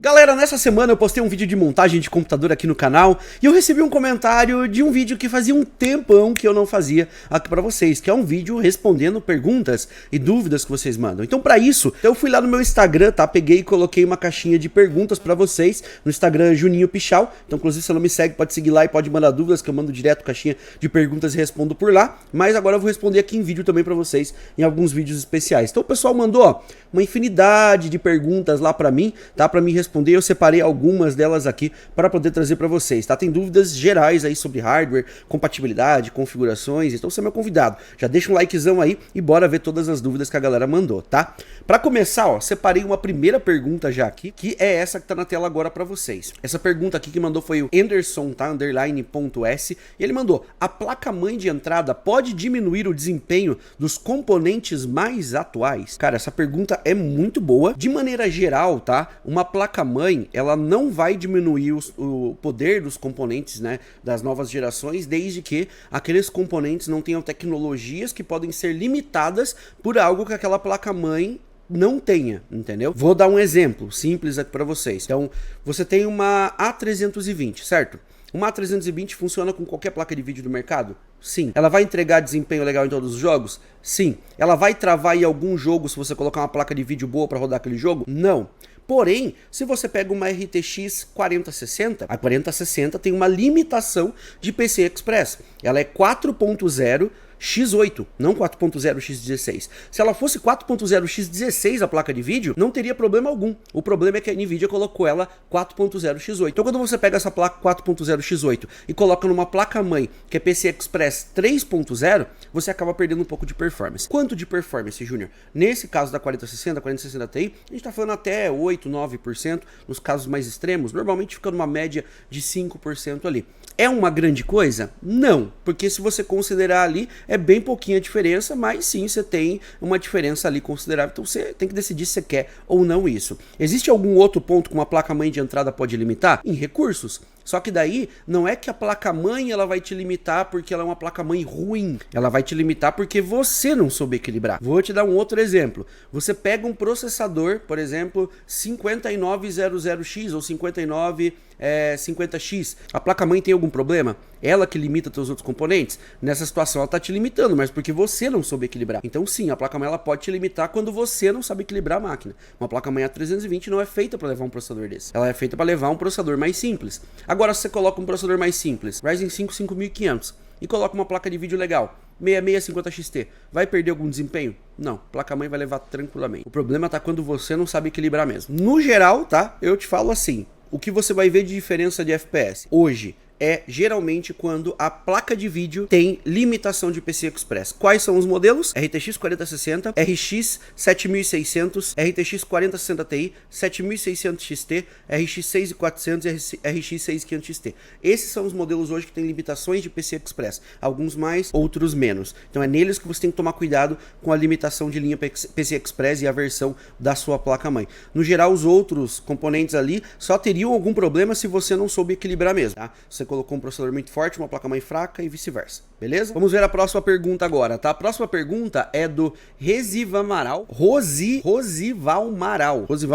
Galera, nessa semana eu postei um vídeo de montagem de computador aqui no canal e eu recebi um comentário de um vídeo que fazia um tempão que eu não fazia aqui pra vocês, que é um vídeo respondendo perguntas e dúvidas que vocês mandam. Então pra isso, eu fui lá no meu Instagram, tá? Peguei e coloquei uma caixinha de perguntas pra vocês no Instagram Juninho Pichal. Então inclusive se você não me segue, pode seguir lá e pode mandar dúvidas que eu mando direto caixinha de perguntas e respondo por lá. Mas agora eu vou responder aqui em vídeo também pra vocês, em alguns vídeos especiais. Então o pessoal mandou, ó, uma infinidade de perguntas lá pra mim, tá? Pra me responder, eu separei algumas delas aqui para poder trazer para vocês, tá? Tem dúvidas gerais aí sobre hardware, compatibilidade, configurações, então você é meu convidado. Já deixa um likezão aí e bora ver todas as dúvidas que a galera mandou, tá? Para começar, ó, separei uma primeira pergunta já aqui, que é essa que tá na tela agora para vocês. Essa pergunta aqui que mandou foi o Anderson, tá? _.s, e ele mandou: a placa-mãe de entrada pode diminuir o desempenho dos componentes mais atuais? Cara, essa pergunta é muito boa. De maneira geral, tá? Uma placa-mãe, ela não vai diminuir o poder dos componentes, né, das novas gerações, desde que aqueles componentes não tenham tecnologias que podem ser limitadas por algo que aquela placa-mãe não tenha, entendeu? Vou dar um exemplo simples aqui para vocês. Então, você tem uma A320, certo? Uma A320 funciona com qualquer placa de vídeo do mercado? Sim. Ela vai entregar desempenho legal em todos os jogos? Sim. Ela vai travar em algum jogo se você colocar uma placa de vídeo boa para rodar aquele jogo? Não. Porém, se você pega uma RTX 4060, a 4060 tem uma limitação de PCI Express. Ela é 4.0 X8, não 4.0 X16. Se ela fosse 4.0 X16 a placa de vídeo, não teria problema algum. O problema é que a Nvidia colocou ela 4.0 X8. Então quando você pega essa placa 4.0 X8 e coloca numa placa-mãe que é PCI Express 3.0, você acaba perdendo um pouco de performance. Quanto de performance, Júnior? Nesse caso da 4060, 4060 Ti, a gente tá falando até 8, 9%. Nos casos mais extremos, normalmente fica numa média de 5% ali. É uma grande coisa? Não, porque se você considerar ali, é bem pouquinha diferença, mas sim, você tem uma diferença ali considerável, então você tem que decidir se você quer ou não isso. Existe algum outro ponto que uma placa-mãe de entrada pode limitar? Em recursos. Só que daí, não é que a placa-mãe ela vai te limitar porque ela é uma placa-mãe ruim. Ela vai te limitar porque você não soube equilibrar. Vou te dar um outro exemplo. Você pega um processador, por exemplo, 5900X ou 5950X. A placa-mãe tem algum problema? Ela que limita seus outros componentes? Nessa situação ela está te limitando, mas porque você não soube equilibrar. Então sim, a placa-mãe ela pode te limitar quando você não sabe equilibrar a máquina. Uma placa-mãe A320 não é feita para levar um processador desse. Ela é feita para levar um processador mais simples. Agora se você coloca um processador mais simples, Ryzen 5 5500, e coloca uma placa de vídeo legal, 6650 XT, vai perder algum desempenho? Não, placa-mãe vai levar tranquilamente. O problema tá quando você não sabe equilibrar mesmo. No geral, tá? Eu te falo assim, o que você vai ver de diferença de FPS hoje é geralmente quando a placa de vídeo tem limitação de PCI Express. Quais são os modelos? RTX 4060, RX 7600, RTX 4060 Ti, 7600 XT, RX 6400 e RX 6500 XT. Esses são os modelos hoje que têm limitações de PCI Express. Alguns mais, outros menos. Então é neles que você tem que tomar cuidado com a limitação de linha PCI Express e a versão da sua placa-mãe. No geral, os outros componentes ali só teriam algum problema se você não soube equilibrar mesmo, tá? Você colocou um processador muito forte, uma placa-mãe fraca e vice-versa, beleza? Vamos ver a próxima pergunta agora, tá? A próxima pergunta é do Rosival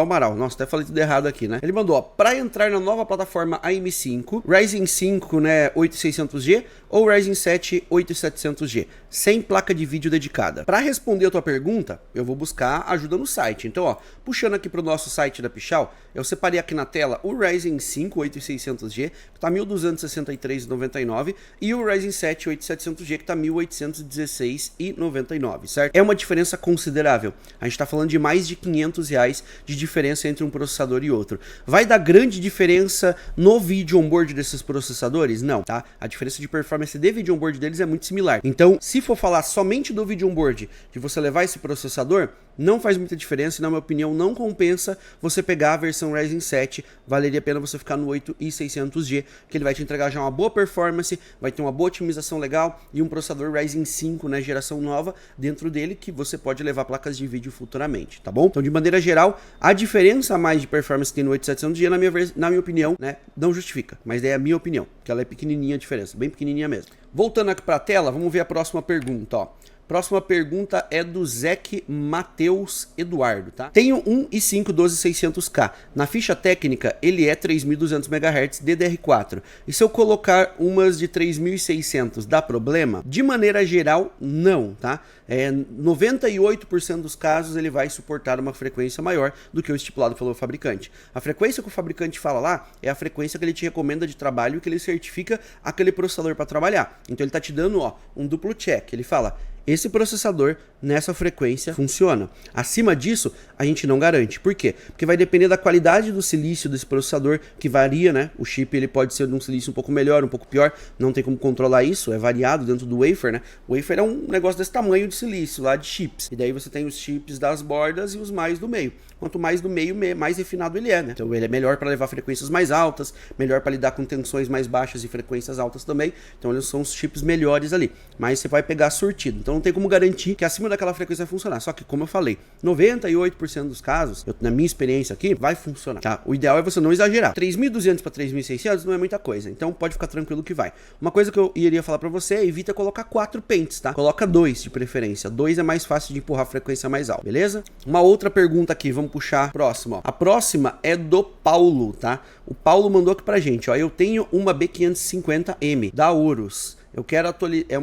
Maral. Nossa, até falei tudo errado aqui, né? Ele mandou, ó, para entrar na nova plataforma AM5, Ryzen 5, né, 8600G ou Ryzen 7 8700G, sem placa de vídeo dedicada. Para responder a tua pergunta, eu vou buscar ajuda no site. Então, ó, puxando aqui pro nosso site da Pichal, eu separei aqui na tela o Ryzen 5 8600G, que tá 1263,99, e o Ryzen 7 8700G, que tá 1816,99, certo? É uma diferença considerável. A gente tá falando de mais de R$500 de diferença entre um processador e outro. Vai dar grande diferença no vídeo onboard desses processadores? Não, tá? A diferença de performance de vídeo onboard deles é muito similar. Então, se for falar somente do vídeo onboard, de você levar esse processador, não faz muita diferença e, na minha opinião, não compensa você pegar a versão Ryzen 7. Valeria a pena você ficar no 8600G, que ele vai te entregar já uma boa performance, vai ter uma boa otimização legal e um processador Ryzen 5, né, geração nova, dentro dele, que você pode levar placas de vídeo futuramente, tá bom? Então, de maneira geral, a diferença a mais de performance que tem no 8700G, na minha opinião, né, não justifica, mas daí é a minha opinião, que ela é pequenininha a diferença, bem pequenininha mesmo. Voltando aqui para a tela, vamos ver a próxima pergunta, ó. Próxima pergunta é do Zeke Matheus Eduardo, tá? Tenho um i5 12600K. Na ficha técnica, ele é 3200 MHz DDR4. E se eu colocar umas de 3600, dá problema? De maneira geral, não, tá? 98% dos casos ele vai suportar uma frequência maior do que o estipulado pelo fabricante. A frequência que o fabricante fala lá é a frequência que ele te recomenda de trabalho e que ele certifica aquele processador para trabalhar. Então ele tá te dando, ó, um duplo check. Ele fala: esse processador nessa frequência funciona. Acima disso, a gente não garante. Por quê? Porque vai depender da qualidade do silício desse processador, que varia, né? O chip ele pode ser de um silício um pouco melhor, um pouco pior. Não tem como controlar isso, é variado dentro do wafer, né? O wafer é um negócio desse tamanho de silício, lá de chips. E daí você tem os chips das bordas e os mais do meio. Quanto mais do meio, mais refinado ele é, né? Então ele é melhor para levar frequências mais altas, melhor para lidar com tensões mais baixas e frequências altas também. Então eles são os chips melhores ali. Mas você vai pegar sortido. Então não tem como garantir que acima daquela frequência vai funcionar. Só que, como eu falei, 98% dos casos, na minha experiência aqui, vai funcionar, tá? O ideal é você não exagerar. 3.200 para 3.600 não é muita coisa. Então pode ficar tranquilo que vai. Uma coisa que eu iria falar para você é: evita colocar 4 pentes, tá? Coloca 2 de preferência. 2 é mais fácil de empurrar a frequência mais alta, beleza? Uma outra pergunta aqui, vamos puxar próximo, ó. A próxima é do Paulo, tá? O Paulo mandou aqui pra gente, ó: eu tenho uma B550M da Horus. Eu quero atualizar,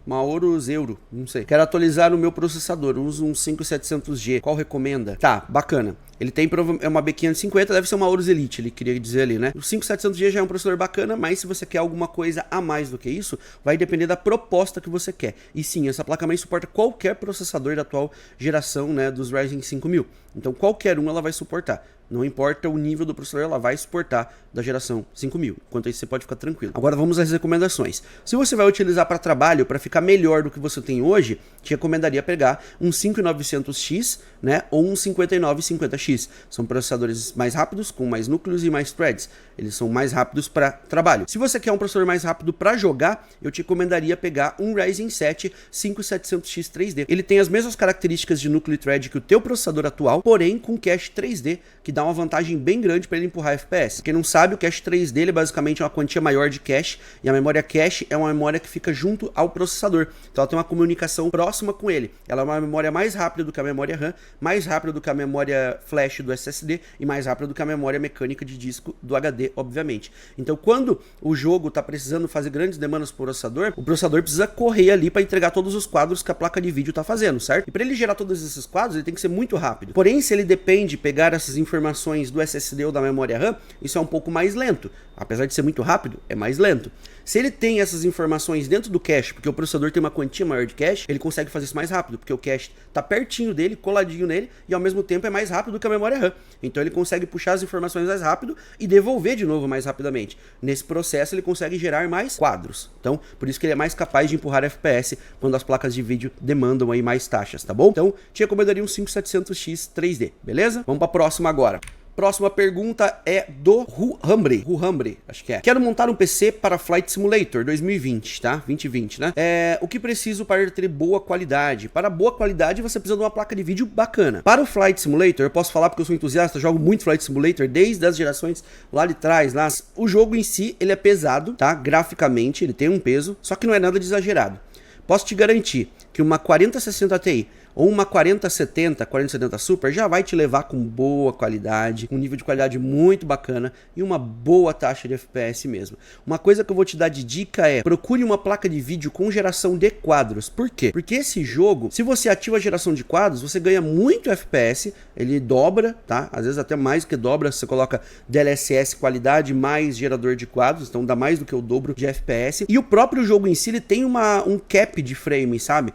uma Horus Euro, não sei. Quero atualizar o meu processador, uso um 5700G. Qual recomenda? Tá, bacana. Ele tem uma B550, deve ser uma Horus Elite, ele queria dizer ali, né? O 5700G já é um processador bacana, mas se você quer alguma coisa a mais do que isso, vai depender da proposta que você quer. E sim, essa placa-mãe suporta qualquer processador da atual geração, né, dos Ryzen 5000. Então qualquer um ela vai suportar. Não importa o nível do processador, ela vai suportar da geração 5000. Enquanto isso, você pode ficar tranquilo. Agora vamos às recomendações. Se você vai utilizar para trabalho, para ficar melhor do que você tem hoje, te recomendaria pegar um 5900X, né, ou um 5950X. São processadores mais rápidos, com mais núcleos e mais threads. Eles são mais rápidos para trabalho. Se você quer um processador mais rápido para jogar, eu te recomendaria pegar um Ryzen 7 5700X 3D. Ele tem as mesmas características de núcleo e thread que o teu processador atual, porém com cache 3D, que dá uma vantagem bem grande para ele empurrar FPS. Quem não sabe, o cache 3D ele basicamente é uma quantia maior de cache, e a memória cache é uma memória que fica junto ao processador. Então ela tem uma comunicação próxima com ele. Ela é uma memória mais rápida do que a memória RAM, mais rápida do que a memória flash do SSD e mais rápida do que a memória mecânica de disco do HD, obviamente. Então quando o jogo está precisando fazer grandes demandas pro processador, o processador precisa correr ali para entregar todos os quadros que a placa de vídeo está fazendo, certo? E para ele gerar todos esses quadros, ele tem que ser muito rápido. Porém, se ele depende de pegar essas informações do SSD ou da memória RAM, isso é um pouco mais lento. Apesar de ser muito rápido, é mais lento. Se ele tem essas informações dentro do cache, porque o processador tem uma quantia maior de cache, ele consegue fazer isso mais rápido, porque o cache está pertinho dele, coladinho nele, e ao mesmo tempo é mais rápido do que a memória RAM. Então ele consegue puxar as informações mais rápido e devolver de novo mais rapidamente. Nesse processo ele consegue gerar mais quadros. Então, por isso que ele é mais capaz de empurrar FPS quando as placas de vídeo demandam aí mais taxas, tá bom? Então, te recomendaria um 5700X 3D, beleza? Vamos para a próxima agora. Próxima pergunta é do Ruhambre, acho que é. Quero montar um PC para Flight Simulator 2020, tá? 2020, né? O que preciso para ter boa qualidade? Para boa qualidade, você precisa de uma placa de vídeo bacana. Para o Flight Simulator, eu posso falar porque eu sou entusiasta, jogo muito Flight Simulator desde as gerações lá de trás. O jogo em si, ele é pesado, tá? Graficamente, ele tem um peso, só que não é nada de exagerado. Posso te garantir que uma 4060 Ti ou uma 4070 Super já vai te levar com boa qualidade, um nível de qualidade muito bacana e uma boa taxa de FPS mesmo. Uma coisa que eu vou te dar de dica é: procure uma placa de vídeo com geração de quadros. Por quê? Porque esse jogo, se você ativa a geração de quadros, você ganha muito FPS, ele dobra, tá? Às vezes até mais do que dobra, você coloca DLSS qualidade mais gerador de quadros, então dá mais do que o dobro de FPS. E o próprio jogo em si, ele tem um cap de frame, sabe?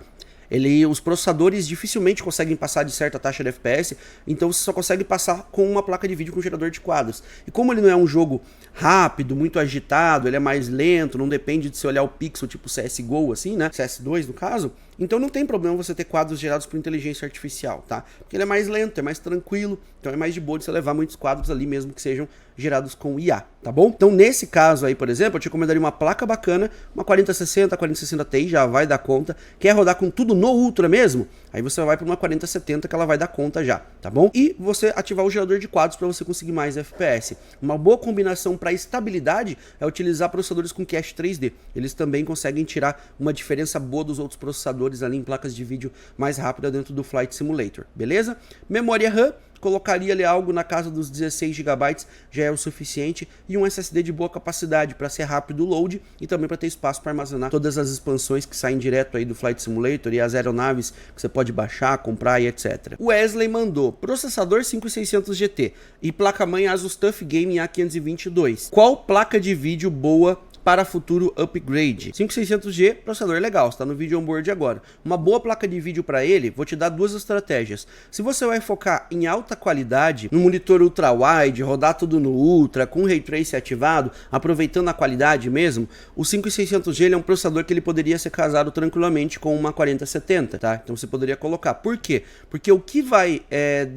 Os processadores dificilmente conseguem passar de certa taxa de FPS, então você só consegue passar com uma placa de vídeo com gerador de quadros. E como ele não é um jogo rápido, muito agitado, ele é mais lento, não depende de você olhar o pixel tipo CSGO assim, né? CS2 no caso. Então não tem problema você ter quadros gerados por inteligência artificial, tá? Porque ele é mais lento, é mais tranquilo, então é mais de boa de você levar muitos quadros ali mesmo que sejam gerados com IA, tá bom? Então nesse caso aí, por exemplo, eu te recomendaria uma placa bacana, uma 4060 Ti já vai dar conta. Quer rodar com tudo no Ultra mesmo? Aí você vai para uma 4070 que ela vai dar conta já, tá bom? E você ativar o gerador de quadros para você conseguir mais FPS. Uma boa combinação para estabilidade é utilizar processadores com cache 3D. Eles também conseguem tirar uma diferença boa dos outros processadores ali em placas de vídeo mais rápida dentro do Flight Simulator, beleza? Memória RAM, colocaria ali algo na casa dos 16 GB, já é o suficiente, e um SSD de boa capacidade para ser rápido o load e também para ter espaço para armazenar todas as expansões que saem direto aí do Flight Simulator e as aeronaves que você pode baixar, comprar e etc. O Wesley mandou processador 5600 GT e placa-mãe Asus TUF Gaming A522. Qual placa de vídeo boa para futuro upgrade? 5600G, processador legal, está no vídeo onboard agora. Uma boa placa de vídeo para ele, vou te dar duas estratégias. Se você vai focar em alta qualidade, no monitor ultra wide, rodar tudo no ultra, com Ray Trace ativado, aproveitando a qualidade mesmo, o 5600G ele é um processador que ele poderia ser casado tranquilamente com uma 4070, tá? Então você poderia colocar. Por quê? Porque o que vai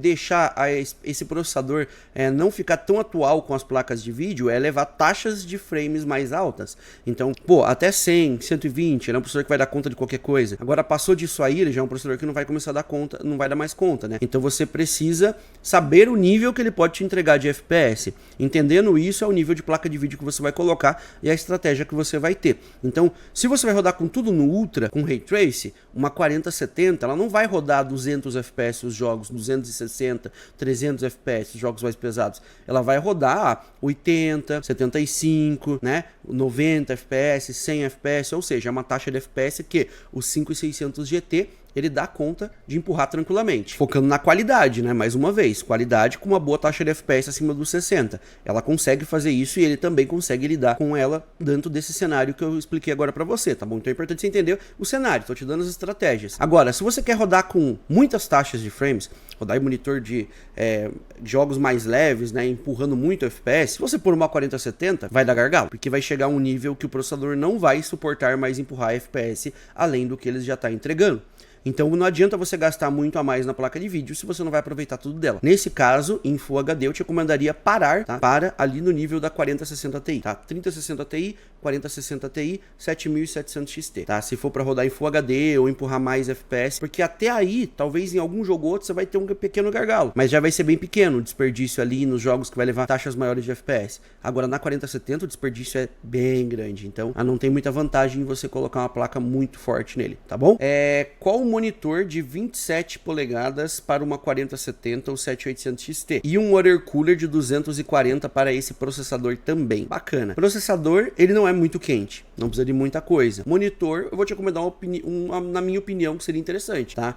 deixar esse processador não ficar tão atual com as placas de vídeo é levar taxas de frames mais altas. Então, pô, até 100, 120, ele é um processador que vai dar conta de qualquer coisa. Agora, passou disso aí, ele já é um processador que não vai começar a dar conta, não vai dar mais conta, né? Então você precisa saber o nível que ele pode te entregar de FPS. Entendendo isso, é o nível de placa de vídeo que você vai colocar e a estratégia que você vai ter. Então, se você vai rodar com tudo no Ultra, com Ray Trace, uma 4070, ela não vai rodar 200 FPS os jogos, 260, 300 FPS os jogos mais pesados. Ela vai rodar 80, 75, né? 90 FPS, 100 FPS, ou seja, é uma taxa de FPS que o 5600 GT ele dá conta de empurrar tranquilamente. Focando na qualidade, né? Mais uma vez, qualidade com uma boa taxa de FPS acima dos 60. Ela consegue fazer isso e ele também consegue lidar com ela dentro desse cenário que eu expliquei agora pra você, tá bom? Então é importante você entender o cenário, tô te dando as estratégias. Agora, se você quer rodar com muitas taxas de frames, rodar em monitor de jogos mais leves, né? Empurrando muito FPS, se você pôr uma 4070, vai dar gargalo, porque vai chegar a um nível que o processador não vai suportar mais empurrar FPS além do que ele já tá entregando. Então não adianta você gastar muito a mais na placa de vídeo se você não vai aproveitar tudo dela. Nesse caso, em Full HD, eu te recomendaria parar, tá? Para ali no nível da 4060 Ti, tá? 3060 Ti, 4060 Ti, 7700 XT, tá? Se for para rodar em Full HD ou empurrar mais FPS, porque até aí, talvez em algum jogo ou outro, você vai ter um pequeno gargalo, mas já vai ser bem pequeno o desperdício ali nos jogos que vai levar taxas maiores de FPS. Agora na 4070 o desperdício é bem grande, então não tem muita vantagem em você colocar uma placa muito forte nele, tá bom? Qual o monitor de 27 polegadas para uma 4070 ou 7800 XT e um water cooler de 240 para esse processador também. Bacana. Processador, ele não é muito quente, não precisa de muita coisa. Monitor, eu vou te recomendar na minha opinião, que seria interessante, tá?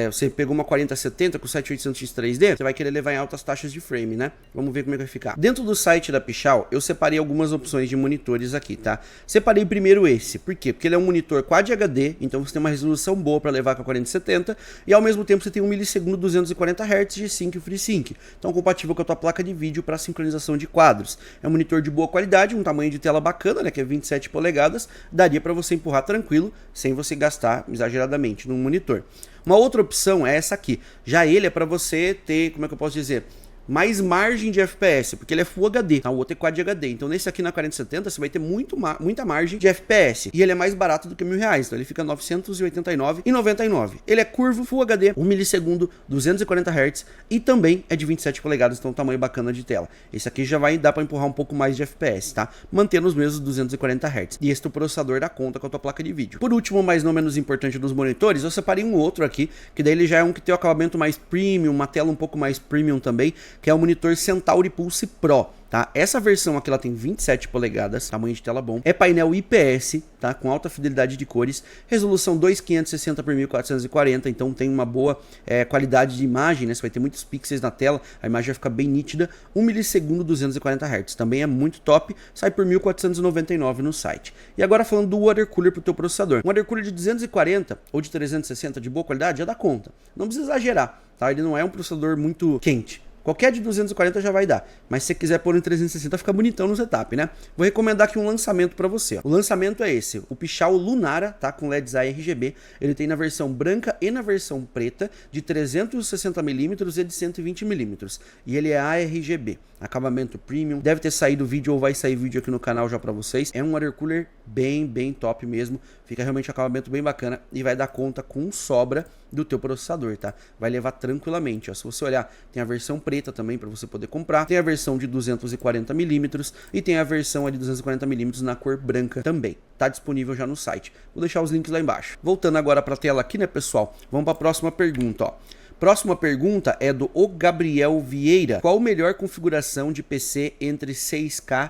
Você pegou uma 4070 com 7800 X 3D, você vai querer levar em altas taxas de frame, né? Vamos ver como é que vai ficar. Dentro do site da Pichau, eu separei algumas opções de monitores aqui, tá? Separei primeiro esse. Por quê? Porque ele é um monitor Quad HD, então você tem uma resolução boa para levar com a 4070 e ao mesmo tempo você tem 1 milissegundo 240 Hz de Sync e FreeSync, então compatível com a tua placa de vídeo para sincronização de quadros. É um monitor de boa qualidade, um tamanho de tela bacana, né, que é 27 polegadas, daria para você empurrar tranquilo, sem você gastar exageradamente num monitor. Uma outra opção é essa aqui, já ele é para você ter, como é que eu posso dizer, mais margem de FPS, porque ele é Full HD, tá? O outro é Quad HD, então nesse aqui na 4070 você vai ter muita margem de FPS, e ele é mais barato do que R$1.000, então ele fica R$ 989,99. Ele é curvo, Full HD, 1 milissegundo, 240 Hz, e também é de 27 polegadas, então um tamanho bacana de tela. Esse aqui já vai dar para empurrar um pouco mais de FPS, tá? Mantendo os mesmos 240 Hz, e este é o processador dá conta com a tua placa de vídeo. Por último, mas não menos importante dos monitores, eu separei um outro aqui, que daí ele já é um que tem o acabamento mais premium, uma tela um pouco mais premium também, que é o monitor Centauri Pulse Pro, tá? Essa versão aqui ela tem 27 polegadas, tamanho de tela bom, é painel IPS, tá? Com alta fidelidade de cores, resolução 2560 por 1440, então tem uma boa qualidade de imagem, né? Você vai ter muitos pixels na tela, a imagem vai ficar bem nítida, 1 milissegundo 240 Hz, também é muito top, sai por 1.499 no site. E agora falando do water cooler pro teu processador, um water cooler de 240 ou de 360 de boa qualidade já dá conta, não precisa exagerar, tá? Ele não é um processador muito quente, Qualquer de 240 já vai dar, mas se você quiser pôr em 360 fica bonitão no setup, né? Vou recomendar aqui um lançamento para você. O lançamento é esse, o Pichau Lunara, tá? Com LEDs ARGB, ele tem na versão branca e na versão preta, de 360mm e de 120mm, e ele é ARGB, acabamento premium, deve ter saído vídeo ou vai sair vídeo aqui no canal já para vocês. É um water cooler bem top mesmo, fica realmente um acabamento bem bacana e vai dar conta com sobra do teu processador, tá? Vai levar tranquilamente, ó. Se você olhar, tem a versão preta também para você poder comprar, tem a versão de 240mm e tem a versão de 240mm na cor branca também. Tá disponível já no site. Vou deixar os links lá embaixo. Voltando agora para a tela aqui, né, pessoal? Vamos para a próxima pergunta, ó. Próxima pergunta é do O Gabriel Vieira. Qual a melhor configuração de PC entre 5K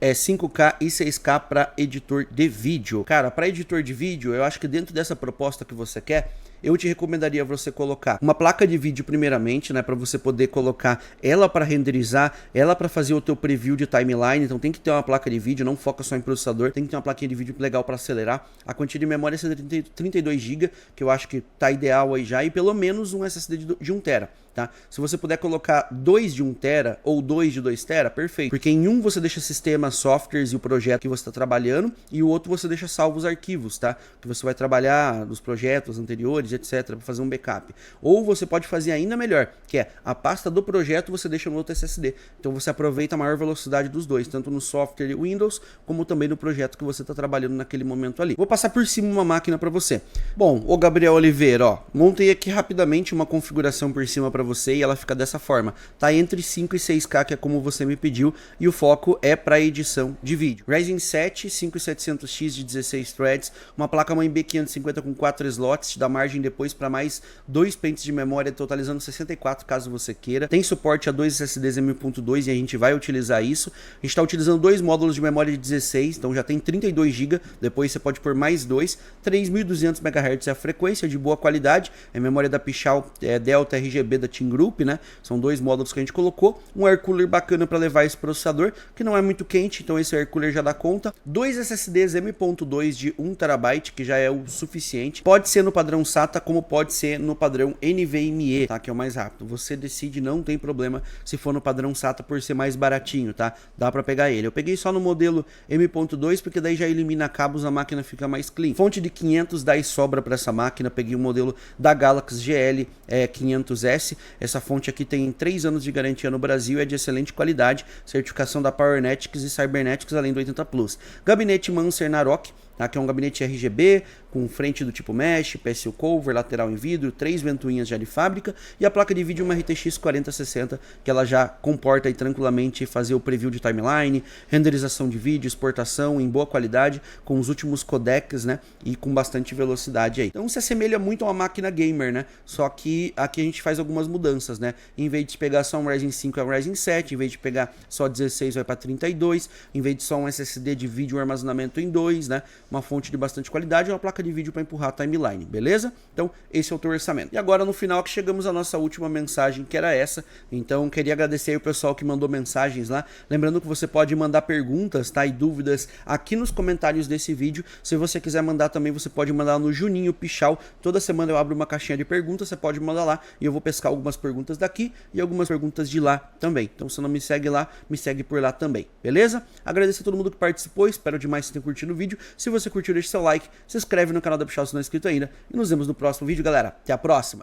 e 6K para editor de vídeo? Cara, para editor de vídeo, eu acho que dentro dessa proposta que você quer, eu te recomendaria você colocar uma placa de vídeo primeiramente, né, para você poder colocar ela para renderizar, ela para fazer o teu preview de timeline. Então tem que ter uma placa de vídeo, não foca só em processador, tem que ter uma plaquinha de vídeo legal para acelerar. A quantia de memória é 32 GB, que eu acho que tá ideal aí já, e pelo menos um SSD de 1 TB. Tá? Se você puder colocar 2 de 1 TB ou 2 de 2 TB, perfeito. Porque em um você deixa sistema, softwares e o projeto que você está trabalhando, e o outro você deixa salvos arquivos, tá? Que você vai trabalhar nos projetos anteriores, etc, para fazer um backup. Ou você pode fazer ainda melhor, que é a pasta do projeto você deixa no outro SSD. Então você aproveita a maior velocidade dos dois, tanto no software Windows, como também no projeto que você está trabalhando naquele momento ali. Vou passar por cima uma máquina para você. Bom, o Gabriel Oliveira, ó, montei aqui rapidamente uma configuração por cima para você e ela fica dessa forma, tá entre 5 e 6K, que é como você me pediu, e o foco é para edição de vídeo. Ryzen 7 5700X de 16 threads, uma placa-mãe B550 com 4 slots, te dá margem depois para mais 2 pentes de memória, totalizando 64 caso você queira. Tem suporte a 2 SSDs M.2 e a gente vai utilizar isso. A gente está utilizando 2 módulos de memória de 16, então já tem 32 GB, depois você pode pôr mais 2, 3200 MHz é a frequência, de boa qualidade, é memória da Pichau Delta RGB da Team Group, né? São 2 módulos que a gente colocou, um air cooler bacana para levar esse processador, que não é muito quente, então esse air cooler já dá conta. 2 SSDs M.2 de 1 TB, que já é o suficiente. Pode ser no padrão SATA, como pode ser no padrão NVMe, tá? Que é o mais rápido. Você decide, não tem problema se for no padrão SATA por ser mais baratinho, tá? Dá para pegar ele. Eu peguei só no modelo M.2 porque daí já elimina cabos, a máquina fica mais clean. Fonte de 500 dá e sobra para essa máquina. Peguei o modelo da Galaxy GL 500S. Essa fonte aqui tem 3 anos de garantia no Brasil, é de excelente qualidade, certificação da Powernetics e Cybernetics, além do 80 Plus. Gabinete Manser Narok, tá? Que é um gabinete RGB, com frente do tipo mesh, PSU cover, lateral em vidro, 3 ventoinhas já de fábrica, e a placa de vídeo uma RTX 4060, que ela já comporta aí tranquilamente fazer o preview de timeline, renderização de vídeo, exportação em boa qualidade, com os últimos codecs, né, e com bastante velocidade aí. Então se assemelha muito a uma máquina gamer, né, só que aqui a gente faz algumas mudanças, né, em vez de pegar só um Ryzen 5 é um Ryzen 7, em vez de pegar só 16 vai para 32, em vez de só um SSD de vídeo armazenamento em 2, né, uma fonte de bastante qualidade e uma placa de vídeo para empurrar a timeline, beleza? Então esse é o teu orçamento. E agora no final que chegamos à nossa última mensagem, que era essa. Então queria agradecer aí o pessoal que mandou mensagens lá, lembrando que você pode mandar perguntas, tá, e dúvidas aqui nos comentários desse vídeo. Se você quiser mandar também, você pode mandar no Juninho Pichau. Toda semana eu abro uma caixinha de perguntas, você pode mandar lá e eu vou pescar algumas perguntas daqui e algumas perguntas de lá também. Então se não me segue lá, me segue por lá também, beleza? Agradecer a todo mundo que participou, espero demais que você tenha curtido o vídeo. Se você curtiu, deixa seu like, se inscreve no canal da Pichau se não é inscrito ainda, e nos vemos no próximo vídeo, galera. Até a próxima!